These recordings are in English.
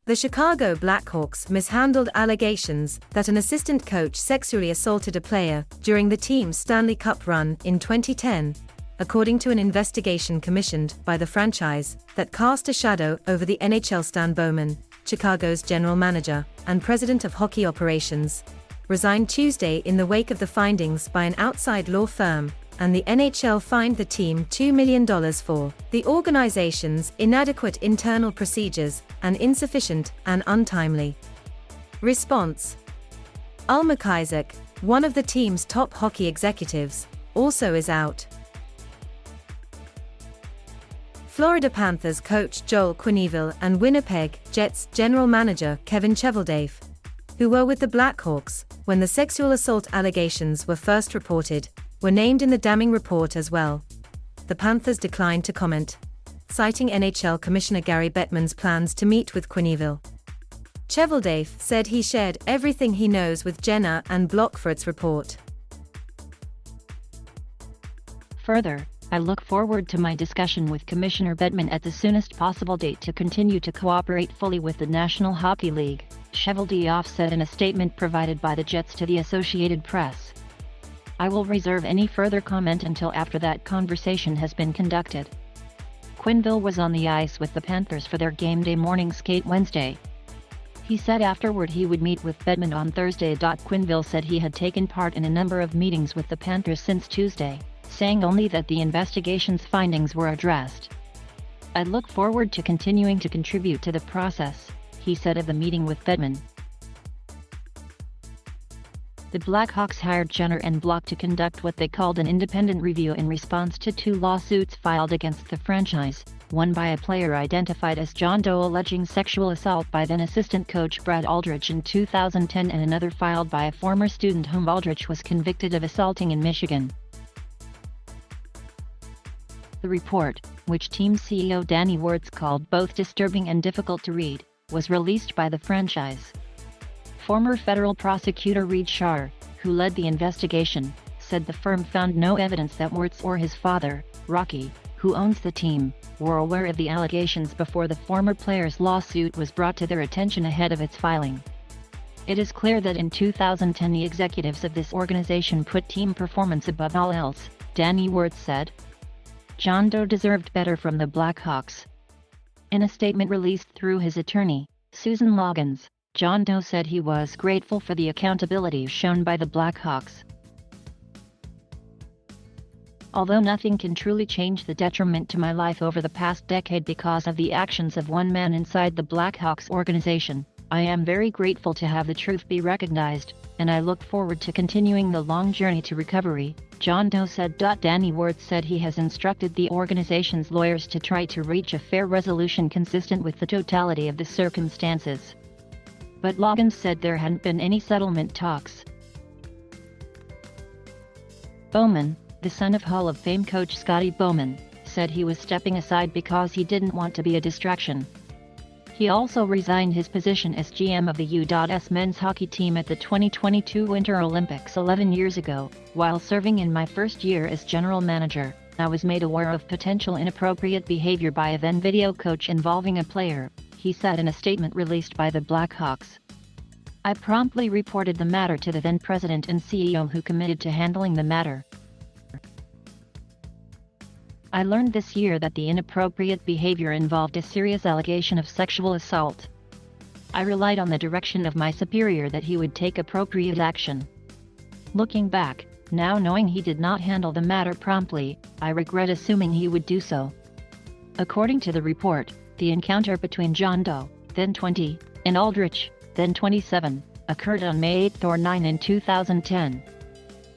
The Chicago Blackhawks mishandled allegations that an assistant coach sexually assaulted a player during the team's Stanley Cup run in 2010, according to an investigation commissioned by the franchise that cast a shadow over the NHLStan Bowman, Chicago's general manager and president of hockey operations, resigned Tuesday in the wake of the findings by an outside law firm, and the NHL fined the team $2 million for the organization's inadequate internal procedures and insufficient and untimely response. Ulrich Isaac, one of the team's top hockey executives, also is out. Florida Panthers coach Joel Quenneville and Winnipeg Jets general manager Kevin Cheveldae, who were with the Blackhawks when the sexual assault allegations were first reported, were named in the damning report as well. The Panthers declined to comment, citing NHL Commissioner Gary Bettman's plans to meet with Quenneville. Cheveldae said he shared everything he knows with Jenna and Block for its report. Further, I look forward to my discussion with Commissioner Bettman at the soonest possible date to continue to cooperate fully with the National Hockey League, Cheveldae said in a statement provided by the Jets to the Associated Press. I will reserve any further comment until after that conversation has been conducted. Quenneville was on the ice with the Panthers for their game day morning skate Wednesday. He said afterward he would meet with Bettman on Thursday. Quenneville said he had taken part in a number of meetings with the Panthers since Tuesday, saying only that the investigation's findings were addressed. I look forward to continuing to contribute to the process, he said of the meeting with Bettman. The Blackhawks hired Jenner and Block to conduct what they called an independent review in response to two lawsuits filed against the franchise, one by a player identified as John Doe alleging sexual assault by then assistant coach Brad Aldrich in 2010 and another filed by a former student whom Aldrich was convicted of assaulting in Michigan. The report, which team CEO Danny Wirtz called both disturbing and difficult to read, was released by the franchise. Former federal prosecutor Reed Schaar, who led the investigation, said the firm found no evidence that Wirtz or his father, Rocky, who owns the team, were aware of the allegations before the former player's lawsuit was brought to their attention ahead of its filing. It is clear that in 2010 the executives of this organization put team performance above all else, Danny Wirtz said. John Doe deserved better from the Blackhawks. In a statement released through his attorney, Susan Loggins, John Doe said he was grateful for the accountability shown by the Blackhawks. Although nothing can truly change the detriment to my life over the past decade because of the actions of one man inside the Blackhawks organization, I am very grateful to have the truth be recognized, and I look forward to continuing the long journey to recovery, John Doe said. Danny Wirtz said he has instructed the organization's lawyers to try to reach a fair resolution consistent with the totality of the circumstances. But Loggins said there hadn't been any settlement talks. Bowman, the son of Hall of Fame coach Scotty Bowman, said he was stepping aside because he didn't want to be a distraction. He also resigned his position as GM of the U.S. men's hockey team at the 2022 Winter Olympics 11 years ago. While serving in my first year as general manager, I was made aware of potential inappropriate behavior by a then video coach involving a player, he said in a statement released by the Blackhawks. I promptly reported the matter to the then president and CEO, who committed to handling the matter. I learned this year that the inappropriate behavior involved a serious allegation of sexual assault. I relied on the direction of my superior that he would take appropriate action. Looking back, now knowing he did not handle the matter promptly, I regret assuming he would do so. According to the report, the encounter between John Doe, then 20, and Aldrich, then 27, occurred on May 8 or 9 in 2010.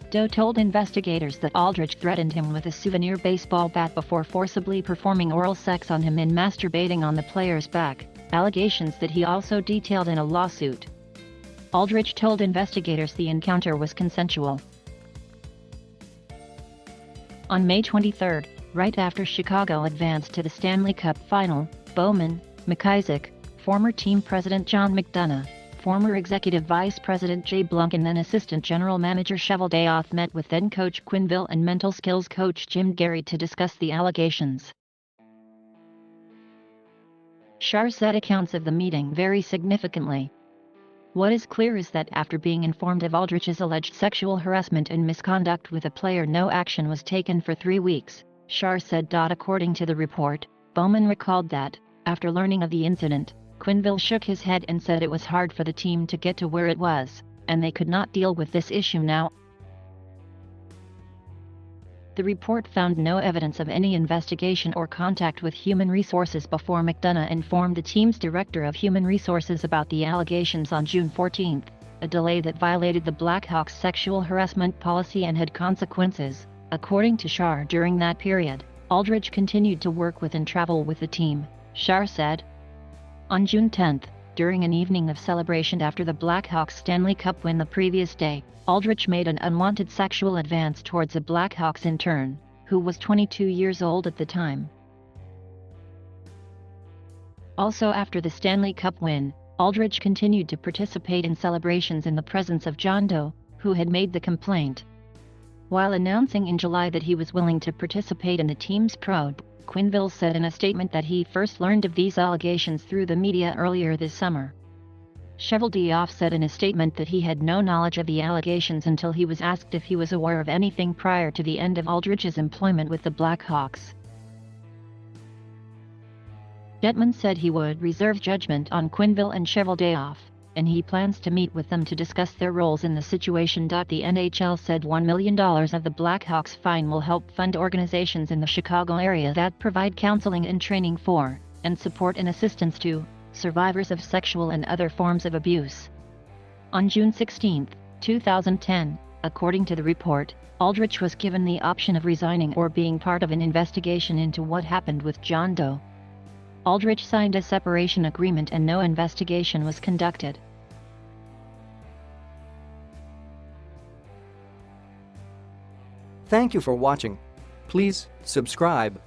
Doe told investigators that Aldrich threatened him with a souvenir baseball bat before forcibly performing oral sex on him and masturbating on the player's back, allegations that he also detailed in a lawsuit. Aldrich told investigators the encounter was consensual. On May 23, right after Chicago advanced to the Stanley Cup final, Bowman, McIsaac, former team president John McDonough, former executive vice president Jay Blunk and then assistant general manager Cheveldae met with then coach Quenneville and mental skills coach Jim Gary to discuss the allegations. Shar said accounts of the meeting vary significantly. What is clear is that after being informed of Aldrich's alleged sexual harassment and misconduct with a player, no action was taken for 3 weeks, Shar said. According to the report, Bowman recalled that, after learning of the incident, Quenneville shook his head and said it was hard for the team to get to where it was, and they could not deal with this issue now. The report found no evidence of any investigation or contact with Human Resources before McDonough informed the team's Director of Human Resources about the allegations on June 14, a delay that violated the Blackhawks' sexual harassment policy and had consequences. According to Shar, during that period, Aldrich continued to work with and travel with the team, Shar said. On June 10, during an evening of celebration after the Blackhawks Stanley Cup win the previous day, Aldrich made an unwanted sexual advance towards a Blackhawks intern, who was 22 years old at the time. Also after the Stanley Cup win, Aldrich continued to participate in celebrations in the presence of John Doe, who had made the complaint. While announcing in July that he was willing to participate in the team's probe, Quenneville said in a statement that he first learned of these allegations through the media earlier this summer. Cheveldayoff said in a statement that he had no knowledge of the allegations until he was asked if he was aware of anything prior to the end of Aldrich's employment with the Blackhawks. Jetman said he would reserve judgment on Quenneville and Cheveldayoff, and he plans to meet with them to discuss their roles in the situation. The NHL said $1 million of the Blackhawks' fine will help fund organizations in the Chicago area that provide counseling and training for, and support and assistance to, survivors of sexual and other forms of abuse. On June 16, 2010, according to the report, Aldrich was given the option of resigning or being part of an investigation into what happened with John Doe. Aldrich signed a separation agreement and no investigation was conducted. Thank you for watching. Please subscribe.